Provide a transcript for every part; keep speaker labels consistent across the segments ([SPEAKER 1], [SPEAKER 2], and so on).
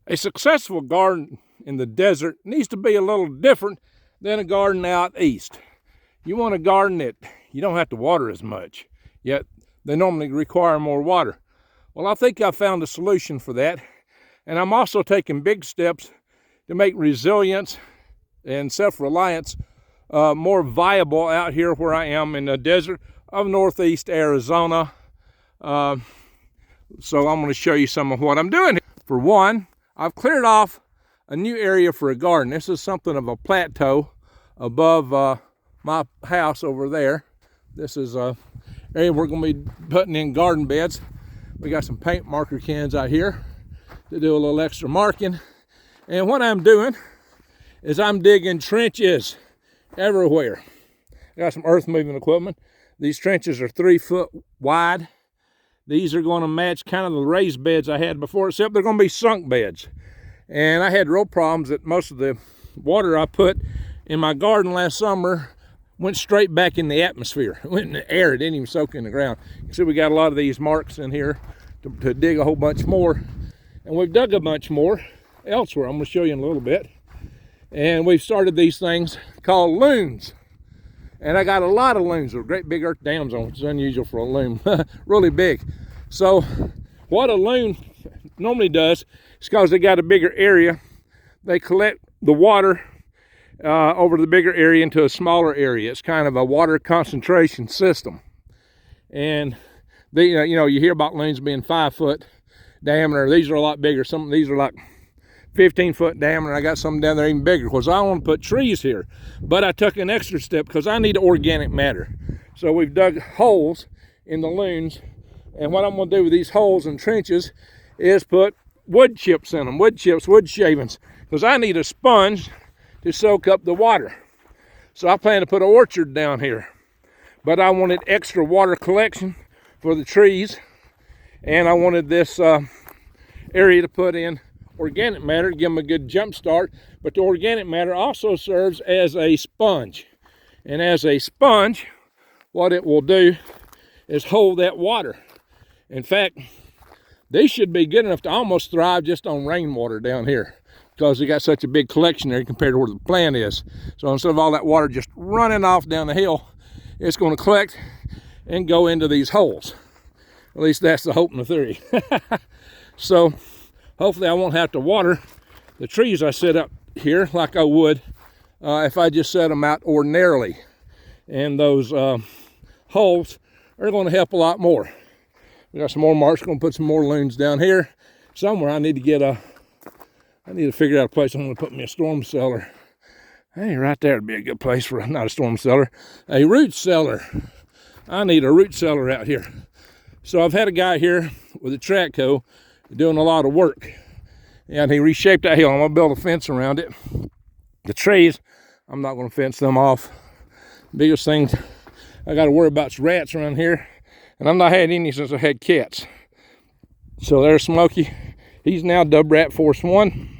[SPEAKER 1] A successful garden in the desert needs to be a little different than a garden out east. You want a garden that you don't have to water as much, yet they normally require more water. Well, I think I found a solution for that, and I'm also taking big steps to make resilience and self-reliance more viable out here where I am in the desert of northeast Arizona. So I'm going to show you some of what I'm doing. For one, I've cleared off a new area for a garden. This is something of a plateau above my house over there. This is an area we're going to be putting in garden beds. We got some paint marker cans out here to do a little extra marking. And what I'm doing is I'm digging trenches everywhere. I got some earth moving equipment. These trenches are 3 foot wide. These are going to match kind of the raised beds I had before, except they're going to be sunk beds. And I had real problems that most of the water I put in my garden last summer went straight back in the atmosphere. It went in the air. It didn't even soak in the ground. You see we got a lot of these marks in here to dig a whole bunch more. And we've dug a bunch more elsewhere. I'm going to show you in a little bit. And we've started these things called loons. And I got a lot of loons with great big earth dams on, which is unusual for a loon. Really big. So what a loon normally does is, because they got a bigger area, they collect the water over the bigger area into a smaller area. It's kind of a water concentration system. And they, you hear about loons being 5 foot diameter. These are a lot bigger. Some of these are like 15 foot diameter. I got some down there even bigger because I want to put trees here. But I took an extra step because I need organic matter. So we've dug holes in the loons. And what I'm going to do with these holes and trenches is put wood chips in them. Wood chips, wood shavings. Because I need a sponge to soak up the water. So I plan to put an orchard down here. But I wanted extra water collection for the trees. And I wanted this area to put in organic matter to give them a good jump start. But the organic matter also serves as a sponge. And as a sponge, what it will do is hold that water. In fact, they should be good enough to almost thrive just on rainwater down here, because they got such a big collection there compared to where the plant is. So instead of all that water just running off down the hill, it's going to collect and go into these holes. At least that's the hope and the theory. So hopefully I won't have to water the trees I set up here like I would if I just set them out ordinarily. And those holes are going to help a lot more. We got some more marks. Going to put some more loons down here somewhere. I need to figure out a place I'm going to put me a storm cellar. Hey, right there would be a good place for, not a storm cellar, a root cellar. I need a root cellar out here. So I've had a guy here with a track hoe doing a lot of work, and he reshaped that hill. I'm going to build a fence around it. The trees, I'm not going to fence them off. Biggest thing I got to worry about is rats around here, and I've not had any since I had cats. So there's Smokey. He's now Dub Rat Force 1,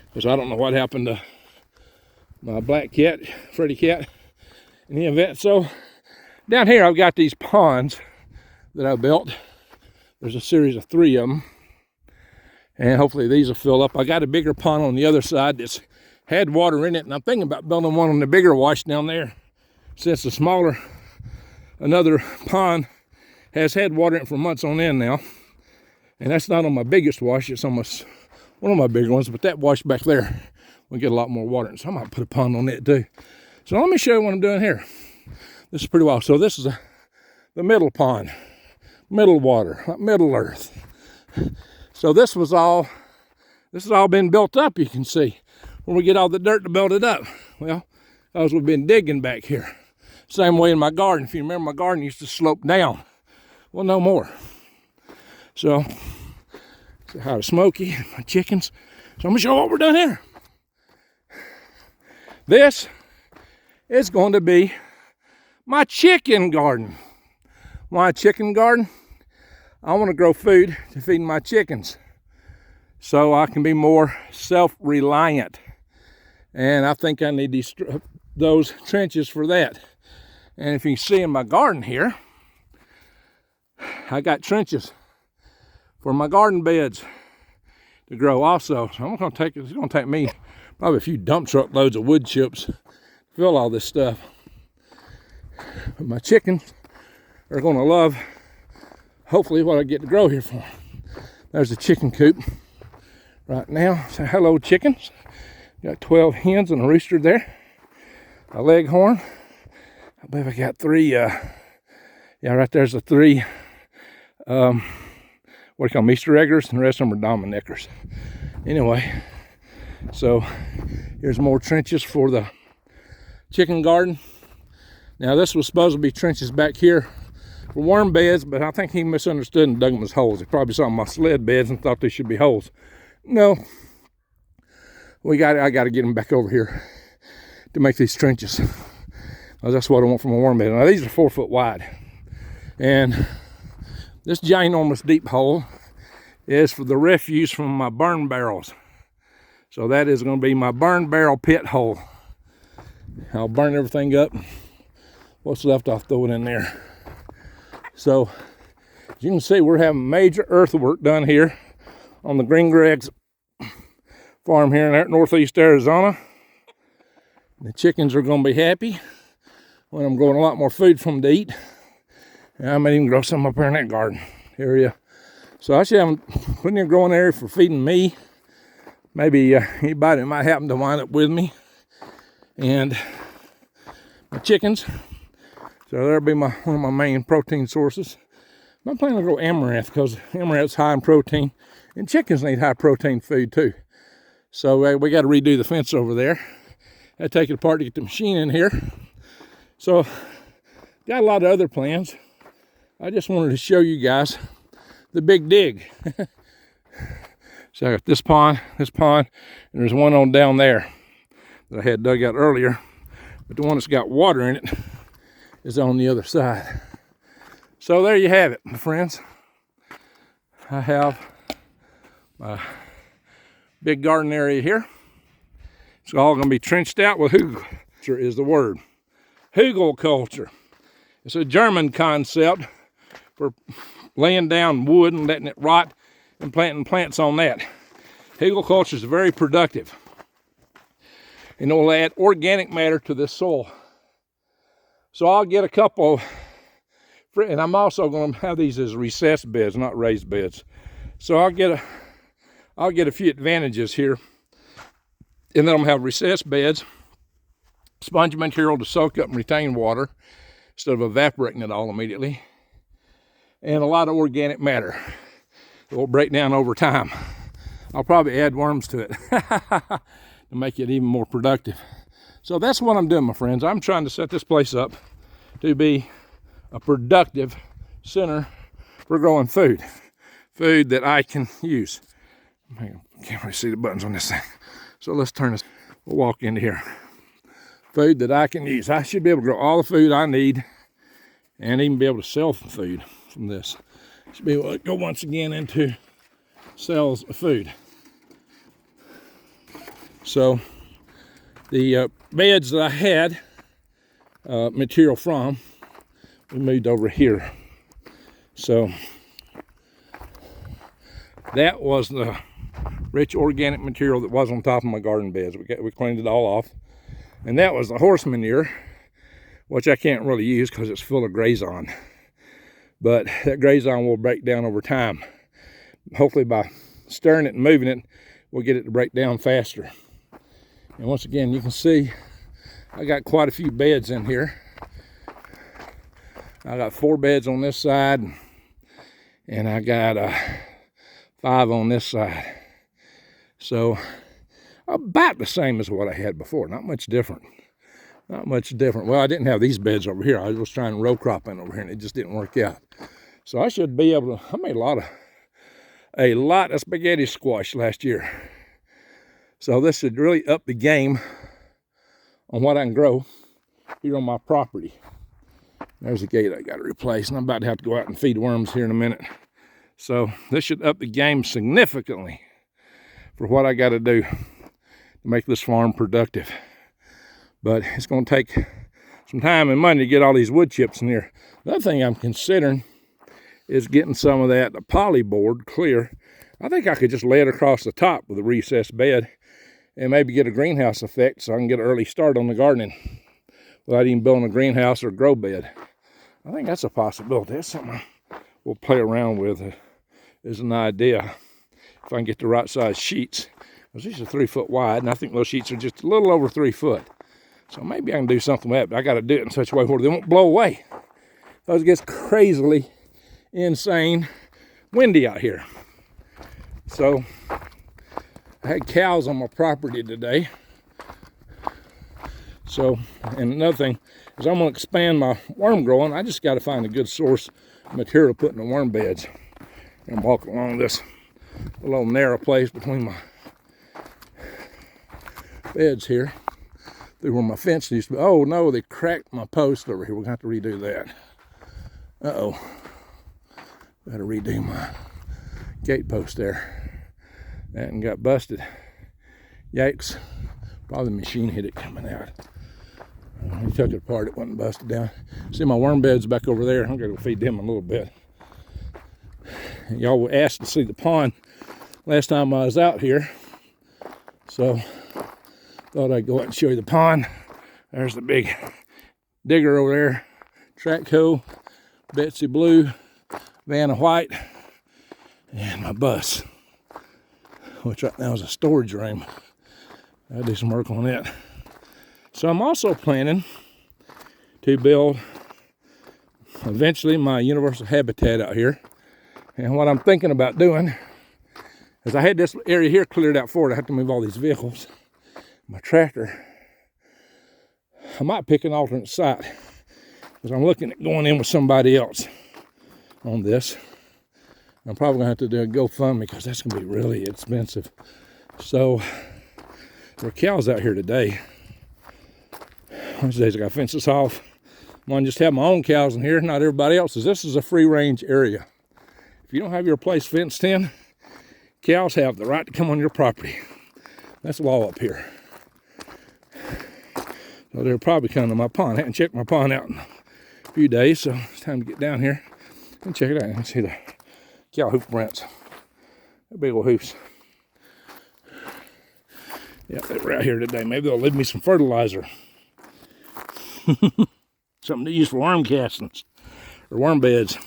[SPEAKER 1] because I don't know what happened to my black cat, Freddy cat, in the event. So down here I've got these ponds that I built. There's a series of 3 of them, and hopefully these will fill up. I got a bigger pond on the other side that's had water in it, and I'm thinking about building one on the bigger wash down there, since the smaller, another pond has had water in it for months on end now. And that's not on my biggest wash, it's almost one of my bigger ones, but that wash back there will get a lot more water, and so I might put a pond on it too. So let me show you what I'm doing here. This is pretty wild. So this is the middle pond, middle water, middle earth. So this has all been built up, you can see, when we get all the dirt to build it up. Well, because we've been digging back here. Same way in my garden. If you remember, my garden used to slope down. Well, no more. So, say hi to Smokey, my chickens. So I'm going to show what we're doing here. This is going to be my chicken garden. Why a chicken garden? I want to grow food to feed my chickens, so I can be more self-reliant. And I think I need those trenches for that. And if you can see in my garden here, I got trenches for my garden beds to grow also. So I'm gonna take, it's gonna take me probably a few dump truck loads of wood chips to fill all this stuff. But my chickens are gonna love, hopefully, what I get to grow here for them. There's the chicken coop right now. So hello, chickens. Got 12 hens and a rooster there. A leghorn. I believe I got 3, yeah, right there's the 3, what do you call them, Easter eggers, and the rest of them are Dominickers. Anyway, so here's more trenches for the chicken garden. Now this was supposed to be trenches back here for worm beds, but I think he misunderstood and dug them as holes. He probably saw my sled beds and thought they should be holes. No, I got to get them back over here to make these trenches. That's what I want from a worm bed. Now these are 4 foot wide, and this ginormous deep hole is for the refuse from my burn barrels. So that is going to be my burn barrel pit hole. I'll burn everything up. What's left, I'll throw it in there. So, as you can see, we're having major earthwork done here on the Green Greg's farm here in northeast Arizona. The chickens are going to be happy when I'm growing a lot more food for them to eat. And I might even grow some up here in that garden area. So I should have plenty of growing area for feeding me. Maybe anybody that might happen to wind up with me. And my chickens. So that'll be one of my main protein sources. I'm planning to grow amaranth because amaranth's high in protein, and chickens need high protein food too. So we got to redo the fence over there. I take it apart to get the machine in here. So got a lot of other plans. I just wanted to show you guys the big dig. So I got this pond, and there's one on down there that I had dug out earlier. But the one that's got water in it is on the other side. So there you have it, my friends. I have my big garden area here. It's all going to be trenched out with hugel. Is the word. Hugel culture. It's a German concept for laying down wood and letting it rot and planting plants on that. Hugel culture is very productive. And it will add organic matter to this soil. So I'll get a couple, and I'm also going to have these as recessed beds, not raised beds. So I'll get a few advantages here. And then I'm going to have recessed beds, sponge material to soak up and retain water instead of evaporating it all immediately, and a lot of organic matter that will break down over time. I'll probably add worms to it to make it even more productive. So that's what I'm doing, my friends. I'm trying to set this place up to be a productive center for growing food that I can use. I can't really see the buttons on this thing. So let's turn this, we'll walk into here. Food that I can use. I should be able to grow all the food I need and even be able to sell some food from this. Should be able to go once again into sales of food. So the beds that I had material from, we moved over here. So that was the rich organic material that was on top of my garden beds. We cleaned it all off. And that was the horse manure, which I can't really use because it's full of grazon. But that grazon will break down over time. Hopefully by stirring it and moving it, we'll get it to break down faster. And once again, you can see I got quite a few beds in here. I got 4 beds on this side, and I got 5 on this side. So about the same as what I had before, not much different. Not much different. Well, I didn't have these beds over here. I was trying row cropping over here, and it just didn't work out. So I should be able to, I made a lot of spaghetti squash last year. So this should really up the game on what I can grow here on my property. There's a gate I got to replace, and I'm about to have to go out and feed worms here in a minute. So this should up the game significantly for what I got to do to make this farm productive. But it's going to take some time and money to get all these wood chips in here. The other thing I'm considering is getting some of that poly board clear I think I could just lay it across the top with a recessed bed and maybe get a greenhouse effect so I can get an early start on the gardening without even building a greenhouse or grow bed. I think that's a possibility. That's something we'll play around with as an idea if I can get the right size sheets. Because these are 3 foot wide, and I think those sheets are just a little over 3 foot. So maybe I can do something with that, but I got to do it in such a way where they won't blow away. Because it gets crazily insane windy out here. So I had cows on my property today. So, and another thing is I'm going to expand my worm growing. I just got to find a good source of material to put in the worm beds. And walk along this little narrow place between my beds here. Through where my fence used to be. Oh no, they cracked my post over here. We're going to have to redo that. Uh-oh. Got to redo my gate post there. That and got busted. Yikes. Probably the machine hit it coming out. He took it apart, it wasn't busted down. See my worm bed's back over there. I'm gonna go feed them a little bit. Y'all were asked to see the pond last time I was out here. So thought I'd go out and show you the pond. There's the big digger over there. Track hoe, Betsy Blue, Vanna White, and my bus, which right now is a storage room. I'll do some work on it. So I'm also planning to build eventually my universal habitat out here. And what I'm thinking about doing is I had this area here cleared out for it. I have to move all these vehicles. My tractor. I might pick an alternate site because I'm looking at going in with somebody else on this. I'm probably going to have to do a GoFundMe because that's going to be really expensive. So there are cows out here today. These days I got fences off. I want to just have my own cows in here, not everybody else's. This is a free range area. If you don't have your place fenced in, cows have the right to come on your property. That's law up here. So they're probably coming to my pond. I haven't checked my pond out in a few days, so it's time to get down here and check it out. You can see the cow hoof prints. They're big old hoofs. Yeah, they were out here today. Maybe they'll leave me some fertilizer. Something to use for worm castings or worm beds.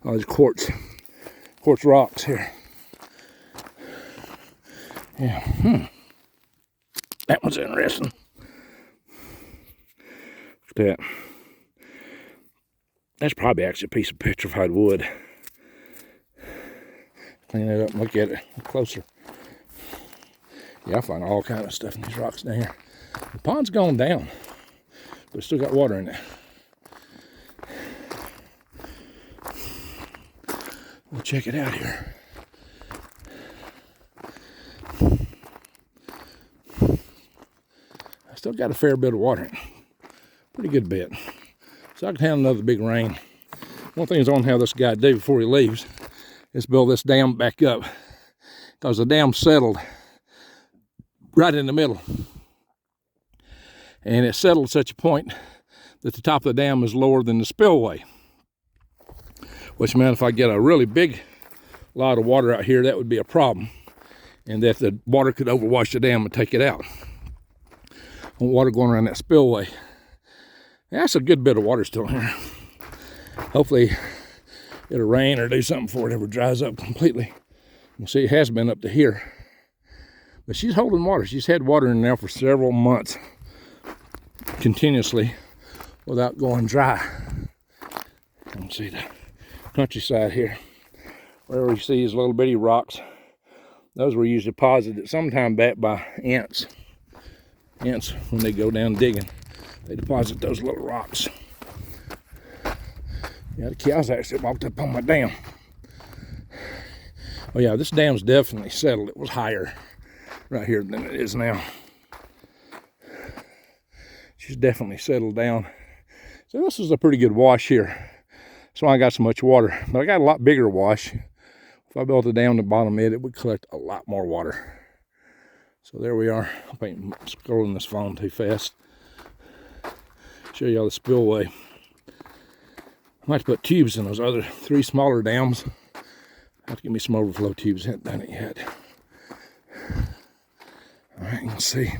[SPEAKER 1] All these quartz rocks here. Yeah, that one's interesting. Look at that. That's probably actually a piece of petrified wood. Clean it up and look at it closer. Yeah, I find all kind of stuff in these rocks down here. The pond's gone down, but it's still got water in it. We'll check it out here. I still got a fair bit of water in it. Pretty good bit. So I can handle another big rain. One thing is I want to have this guy do before he leaves is build this dam back up. Because the dam settled right in the middle. And it settled at such a point that the top of the dam is lower than the spillway. Which meant if I get a really big lot of water out here, that would be a problem. And that the water could overwash the dam and take it out. Water going around that spillway. That's a good bit of water still in here. Hopefully it'll rain or do something before it ever dries up completely. You can see it has been up to here. But she's holding water. She's had water in there for several months. Continuously without going dry. You can see the countryside here. Wherever you see these little bitty rocks, those were usually deposited sometime back by ants. Ants, when they go down digging, they deposit those little rocks. Yeah, the cows actually walked up on my dam. Oh yeah, this dam's definitely settled. It was higher right here than it is now. She's definitely settled down. So this is a pretty good wash here. That's why I got so much water. But I got a lot bigger wash. If I built a dam to the bottom of it, it would collect a lot more water. So there we are. I'm scrolling this phone too fast. Show you all the spillway. I might put tubes in those other 3 smaller dams. Have to get me some overflow tubes. Haven't done it yet. All right, you can see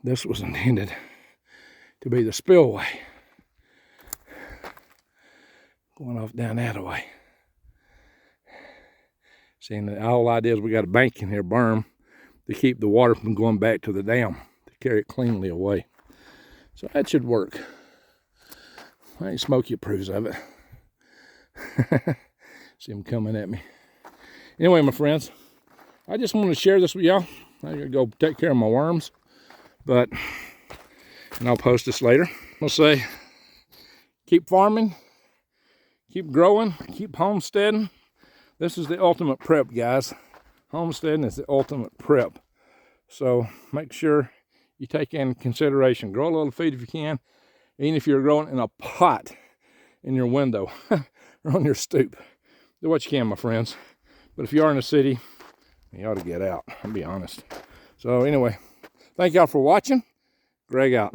[SPEAKER 1] this was intended to be the spillway. Going off down that way. See, the whole idea is we got a bank in here, berm, to keep the water from going back to the dam, to carry it cleanly away. So that should work. I ain't Smokey approves of it. See him coming at me. Anyway, my friends, I just want to share this with y'all. I gotta go take care of my worms, and I'll post this later. I'll say, keep farming, keep growing, keep homesteading. This is the ultimate prep, guys. Homesteading is the ultimate prep. So make sure you take in consideration. Grow a little feed if you can, even if you're growing in a pot in your window or on your stoop. Do what you can, my friends. But if you are in a city, you ought to get out, I'll be honest. So anyway, thank y'all for watching. Greg out.